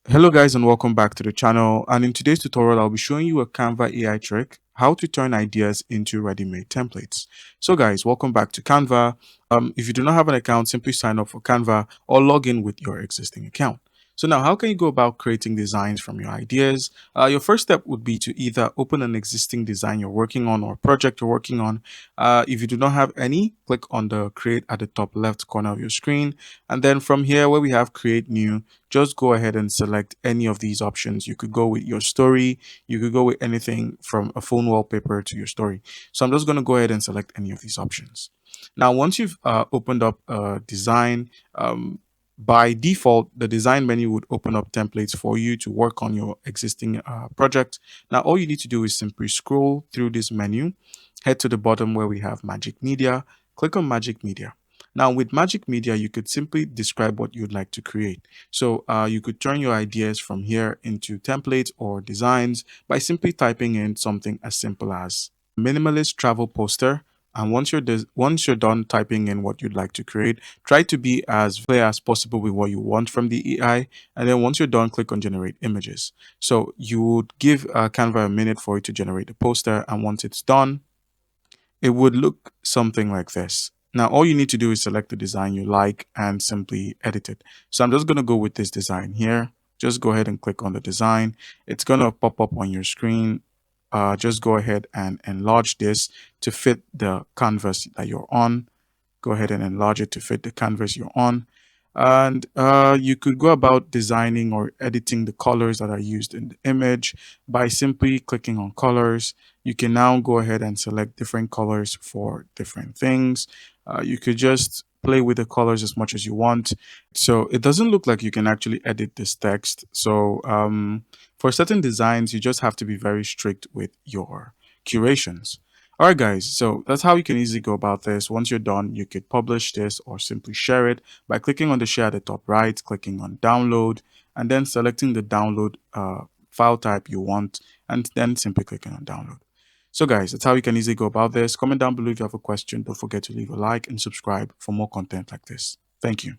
Hello guys and welcome back to the channel, and in today's tutorial I'll be showing you a Canva AI trick, how to turn ideas into ready-made templates. So guys, welcome back to Canva. If you do not have an account, simply sign up for Canva or log in with your existing account. So now how can you go about creating designs from your ideas? Your first step would be to either open an existing design you're working on or project you're working on. If you do not have any, click on the create at the top left corner of your screen, and then from here where we have create new, just go ahead and select any of these options. You could go with your story, you could go with anything from a phone wallpaper to your story. So I'm just going to go ahead and select any of these options. Now, once you've opened up a design, by default, the design menu would open up templates for you to work on your existing project. Now, all you need to do is simply scroll through this menu, head to the bottom where we have Magic Media, click on Magic Media. Now, with Magic Media, you could simply describe what you'd like to create. So you could turn your ideas from here into templates or designs by simply typing in something as simple as minimalist travel poster. And once you're done typing in what you'd like to create, try to be as clear as possible with what you want from the AI. And then once you're done, click on generate images. So you would give Canva a minute for it to generate the poster. And once it's done, it would look something like this. Now, all you need to do is select the design you like and simply edit it. So I'm just going to go with this design here. Just go ahead and click on the design. It's going to pop up on your screen. Just go ahead and enlarge this to fit the canvas that you're on. Go ahead and enlarge it to fit the canvas you're on. And you could go about designing or editing the colors that are used in the image by simply clicking on colors. You can now go ahead and select different colors for different things. You could just play with the colors as much as you want. So it doesn't look like you can actually edit this text. So for certain designs, you just have to be very strict with your curations. All right, guys, so that's how you can easily go about this. Once you're done, you could publish this or simply share it by clicking on the share at the top right, clicking on download, and then selecting the download file type you want, and then simply clicking on download. So guys, that's how you can easily go about this. Comment down below if you have a question. Don't forget to leave a like and subscribe for more content like this. Thank you.